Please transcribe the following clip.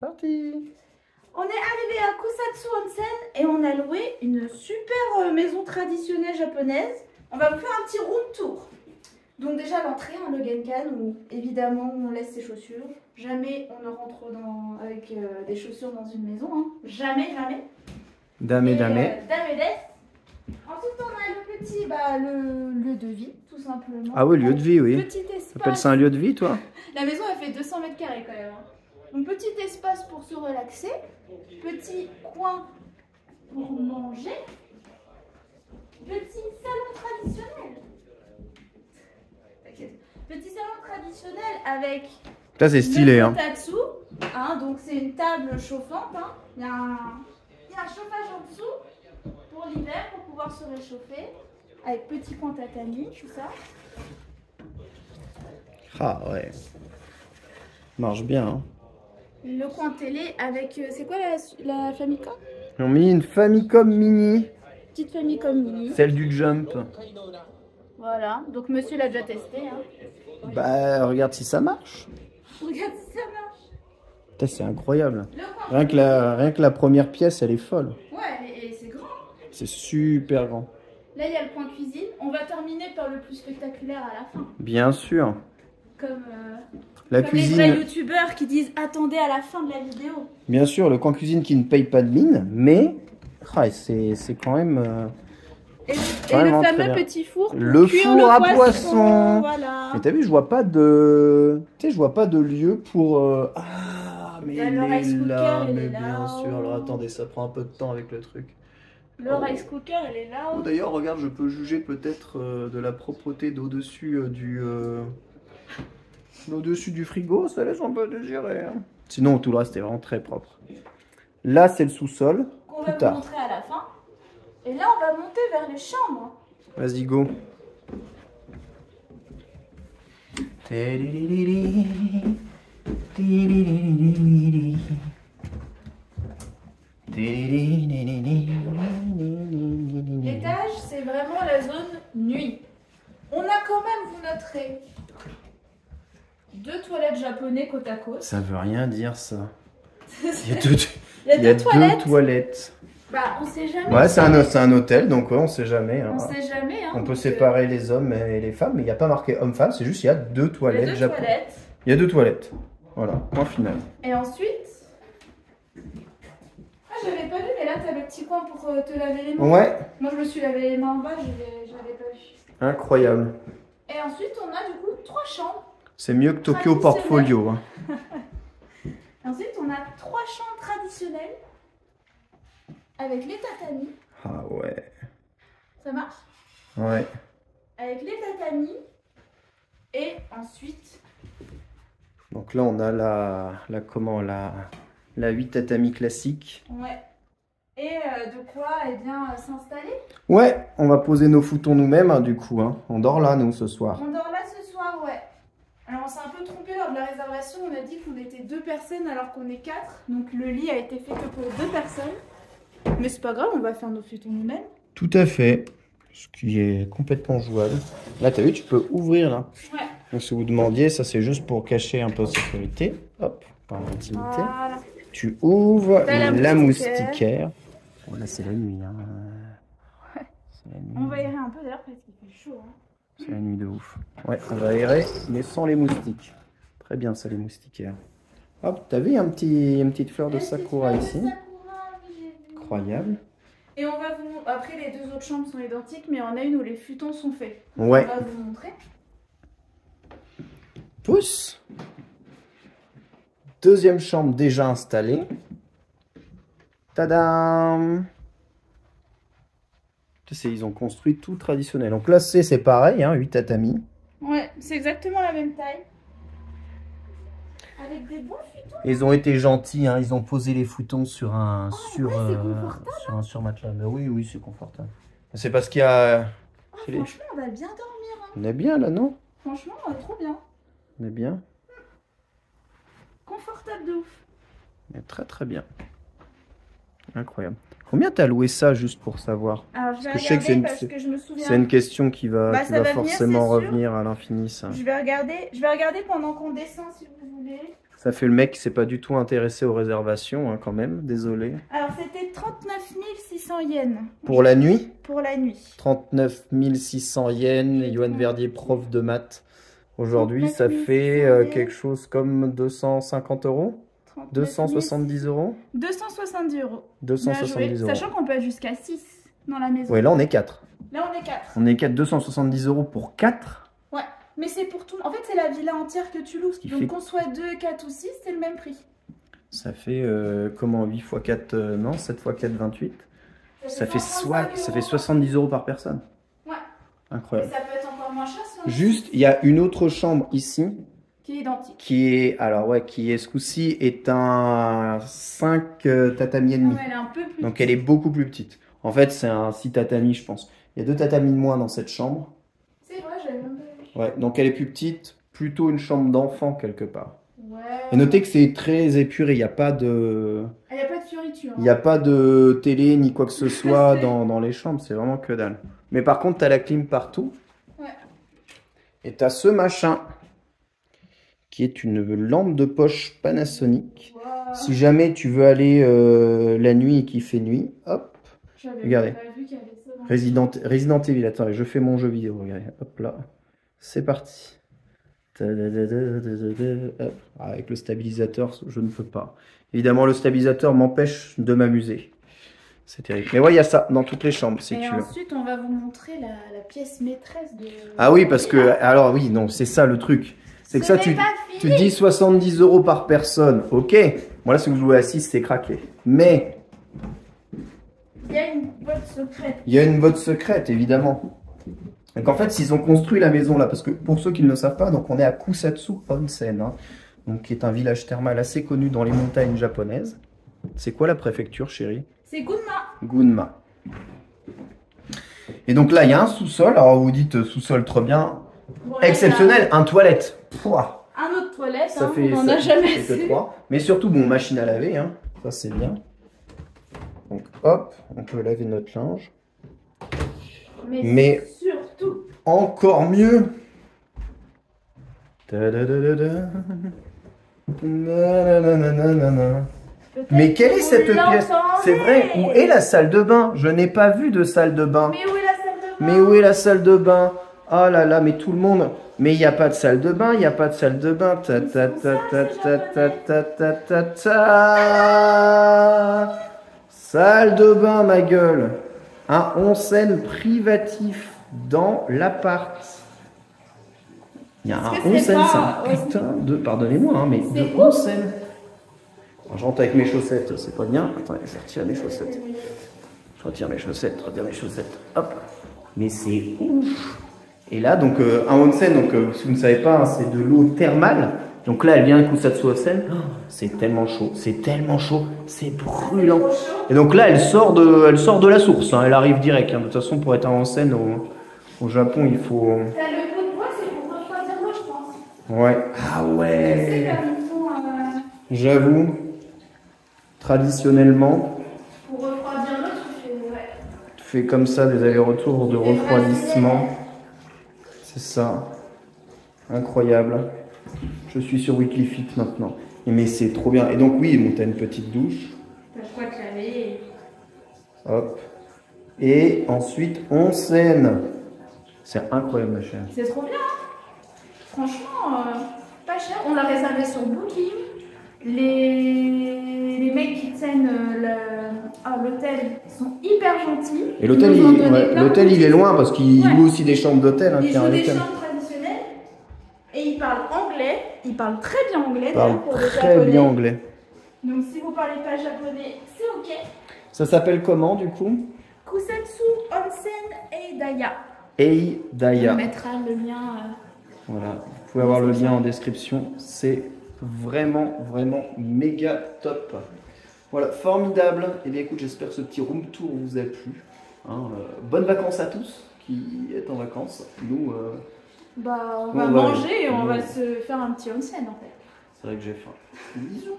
Parti. On est arrivé à Kusatsu Onsen et on a loué une super maison traditionnelle japonaise. On va vous faire un petit room tour. Donc déjà l'entrée, le genkan, où évidemment on laisse ses chaussures. Jamais on ne rentre avec des chaussures dans une maison. Hein. Jamais, jamais. Dame. Dame des. Ensuite on a le petit, le lieu de vie, tout simplement. Ah oui, lieu de vie, oui. Petit espace. T'appelles ça un lieu de vie, toi? La maison elle fait 200 mètres carrés quand même. Hein. Donc petit espace pour se relaxer, petit coin pour manger, petit salon traditionnel. Petit salon traditionnel avec Ça, c'est stylé, le hein. kotatsu, donc c'est une table chauffante. Hein. Il y a un chauffage en dessous pour l'hiver pour pouvoir se réchauffer, avec petit coin tatami, tout ça. Ah ouais. Marche bien, hein. Le coin télé avec, c'est quoi la Famicom? Ils ont mis une Famicom Mini, Petite Famicom mini. celle du Jump. Voilà, donc monsieur l'a déjà testé. Hein. Bah, regarde si ça marche. Regarde si ça marche. Putain, c'est incroyable. Le coin Rien que la première pièce, elle est folle. Ouais, et c'est grand. C'est super grand. Là, il y a le coin cuisine. On va terminer par le plus spectaculaire à la fin. Bien sûr. Comme, La comme les vrais cuisine. youtubeurs qui disent attendez à la fin de la vidéo. Bien sûr, le coin cuisine qui ne paye pas de mine, mais c'est quand même. Et Vraiment le très fameux bien. petit four pour Le cuire four le à poisson. Voilà. Mais t'as vu, je vois pas de. Tu sais, je vois pas de lieu pour. Ah, mais Il y a il le est rice cooker, là, il mais est là. bien sûr. Alors attendez, ça prend un peu de temps avec le truc. Le rice cooker, elle est là. Oh, d'ailleurs, regarde, je peux juger peut-être de la propreté d'au-dessus l'au-dessus du frigo, ça laisse un peu désirer. Hein. Sinon, tout le reste est vraiment très propre. Là, c'est le sous-sol. Qu'on va Plus vous tard. montrer à la fin. Et là, on va monter vers les chambres. Vas-y, go. L'étage, c'est vraiment la zone nuit. On a quand même, vous noterez, 2 toilettes japonais côte à côte. Ça veut rien dire, ça. Il Il y a deux, y a il y a deux toilettes. deux toilettes. Bah, on sait jamais. Ouais, c'est un hôtel, donc ouais, on sait jamais. Hein. On sait jamais. Hein, On peut donc, séparer les hommes et les femmes, mais il n'y a pas marqué homme-femme, c'est juste il y a deux il y a toilettes 2 japonaises. toilettes. Il y a 2 toilettes. Voilà, point final. Et ensuite. Ah, j'avais pas vu, mais là, t'as le petit coin pour te laver les mains. Ouais, Moi, je me suis lavé les mains en bas, je l'avais pas vu. incroyable. Et ensuite, on a du coup 3 chambres. C'est mieux que Tokyo Portfolio. Hein. Et ensuite, on a 3 chambres traditionnelles avec les tatamis. Ah ouais. Ça marche? Ouais. Avec les tatamis. Et ensuite, Donc là, on a la 8 tatami classique. ouais. Et de quoi, eh bien, s'installer. Ouais, on va poser nos foutons nous-mêmes, hein, du coup. Hein. On dort là, nous, ce soir. On dort là ce soir, ouais. Alors, on s'est un peu trompé lors de la réservation. On a dit qu'on était 2 personnes alors qu'on est 4. Donc, le lit a été fait que pour 2 personnes. Mais c'est pas grave, on va faire nos futons nous-mêmes. Tout à fait. Ce qui est complètement jouable. Là, t'as vu, tu peux ouvrir, là. Ouais. Donc, si vous demandiez, ça, c'est juste pour cacher un peu de sécurité. Hop, par l'intimité. Voilà. Tu ouvres T'as la la moustiquaire. Bon, là, c'est la nuit. Hein. Ouais. C'est la nuit. On va aérer un peu d'ailleurs parce qu'il fait chaud. Hein. C'est la nuit de ouf. Ouais, on va aérer, mais sans les moustiques. Très bien, ça, les moustiquaires. Hop, t'as vu une petite fleur de sakura ici. Incroyable. Et on va vous montrer. Après, les 2 autres chambres sont identiques, mais il y en a une où les futons sont faits. Ouais. On va vous montrer. Pousse. Deuxième chambre déjà installée. Tadam! Ils ont construit tout traditionnel. Donc là, c'est pareil, hein, 8 tatamis. Ouais, c'est exactement la même taille. Avec des bons futons. Ils ont été gentils, hein, ils ont posé les foutons sur un c'est confortable, sur un surmatelas. Mais oui, oui, c'est confortable. C'est parce qu'il y a. Oh, c'est les- franchement, on va bien dormir. Hein. On est bien là, non? Franchement, trop bien. On est bien. Confortable de ouf. On est très très bien. Incroyable. Combien t'as loué ça juste pour savoir? Alors, je vais Parce que je sais que regarder parce que je me souviens. C'est une question qui va, Bah, qui ça va va venir, forcément c'est sûr. revenir à l'infini, ça. Je vais regarder pendant qu'on descend si vous voulez. Ça fait le mec qui s'est pas du tout intéressé aux réservations, hein, quand même. Désolé. Alors, c'était 39 600 yens. Pour la nuit? Pour la nuit. 39 600 yens. Johan Verdier, prof de maths. Aujourd'hui, ça 39 fait 600 yens. quelque chose comme 250 euros? 270 euros? 270 euros. 270 euros. Sachant qu'on peut être jusqu'à 6 dans la maison. Ouais, là on est 4. Là, on est 4. On est 4, 270 euros pour 4. Ouais, mais c'est pour tout. En fait, c'est la villa entière que tu loues. qui Donc, fait- qu'on soit 2, 4 ou 6, c'est le même prix. Ça fait comment 8 x 4, non, 7 x 4, 28. Ça fait 70 euros par personne. Ouais. Incroyable. Et ça peut être encore moins cher si on Juste, il y a une autre chambre ici qui est identique. qui est, alors ouais, qui est ce coup-ci est un 5 tatamis et demi. Ouais, elle est un peu plus. Donc elle est beaucoup plus petite. En fait, c'est un 6 tatamis, je pense. Il y a 2 tatamis de moins dans cette chambre. C'est vrai, j'avais même pas vu. Ouais, donc elle est plus petite, plutôt une chambre d'enfant quelque part. Ouais. Et notez que c'est très épuré, il n'y a pas de... Il n'y a pas de fioriture. Il n'y a pas de télé ni quoi que ce soit dans les chambres, c'est vraiment que dalle. Mais par contre, tu as la clim partout. Ouais. Et tu as ce machin qui est une lampe de poche Panasonic. Wow. Si jamais tu veux aller la nuit et qu'il fait nuit, hop, regardez. Pas vu qu'il y avait ça dans Resident Evil, attends, je fais mon jeu vidéo, regardez, hop là, c'est parti. Hop. Avec le stabilisateur, je ne peux pas. Évidemment, le stabilisateur m'empêche de m'amuser. C'est terrible. Mais ouais, il y a ça dans toutes les chambres, si Et tu veux. ensuite, on va vous montrer la pièce maîtresse de... Ah oui, parce que... Alors oui, non, c'est ça le truc. C'est que ça, tu dis 70 euros par personne. Ok. Bon là, si vous jouez à 6, c'est craqué. Mais... Il y a une boîte secrète. Il y a une boîte secrète, évidemment. Donc en fait, ils ont construit la maison là, parce que pour ceux qui ne le savent pas, donc on est à Kusatsu Onsen, hein, donc qui est un village thermal assez connu dans les montagnes japonaises. C'est quoi la préfecture, chérie? C'est Gunma. Gunma. Et donc là, il y a un sous-sol. Alors vous dites sous-sol trop bien. Bon, là, Exceptionnel, un toilette. Pouah. Un autre toilette, Ça hein, fait, on n'en ça a jamais fait que assez. 3. Mais surtout, bon, machine à laver, hein. Ça c'est bien. Donc hop, on peut laver notre linge. Mais surtout, encore mieux. Ta-da-da-da-da. Na-na-na-na-na-na. Mais quelle est cette pièce? C'est vrai, où est la salle de bain? Je n'ai pas vu de salle de bain. mais où est la salle de bain? Mais où est la salle de bain? Oh là là, mais tout le monde... Mais il n'y a pas de salle de bain, il n'y a pas de salle de bain. Ta ta ta ta ta ta ta ta ta ta. Salle de bain, ma gueule. Un onsen privatif dans l'appart. Il y a un onsen, c'est un putain de... Pardonnez-moi, hein, mais de onsen. Alors, je rentre avec mes chaussettes, c'est pas bien. Attends, je vais retirer mes chaussettes. Je retire mes chaussettes, Hop. Mais c'est ouf. Et là, donc, un onsen, donc, si vous ne savez pas, hein, c'est de l'eau thermale. Donc là, elle vient de Kusatsu Onsen. Oh, c'est tellement chaud, c'est brûlant. Et donc là, elle sort de la source. Hein, elle arrive direct. Hein. De toute façon, pour être un onsen au Japon, il faut... Le pot de bois, c'est pour refroidir l'eau, je pense. Ouais. Ah ouais. J'avoue. Traditionnellement, Pour refroidir l'eau, tu fais comme ça des allers-retours de refroidissement. C'est ça. Incroyable. Je suis sur Weekly Fit maintenant. Mais c'est trop bien. Et donc oui, bon, t'as une petite douche. T'as quoi te laver. Hop. Et ensuite, onsen. C'est incroyable, ma chère. C'est trop bien. Franchement, pas cher. On l'a réservé sur Booking. Les mecs qui tiennent l'hôtel sont hyper gentils. Et l'hôtel, il est loin parce qu'il loue aussi des chambres d'hôtel. Hein, ils jouent des chambres traditionnelles. Et ils parlent anglais. Ils parlent très bien anglais. Ils parlent très bien anglais. Donc si vous parlez pas japonais, c'est ok. Ça s'appelle comment du coup? Kusatsu Onsen Eidaya. Eidaya. On mettra le lien. Voilà, vous pouvez avoir le lien en description. C'est vraiment méga top. Voilà, formidable. Et bien écoute, j'espère que ce petit room tour vous a plu. Hein, bonnes vacances à tous qui êtes en vacances. Nous, on va manger et on va se faire un petit onsen en fait. C'est vrai que j'ai faim. Bisous.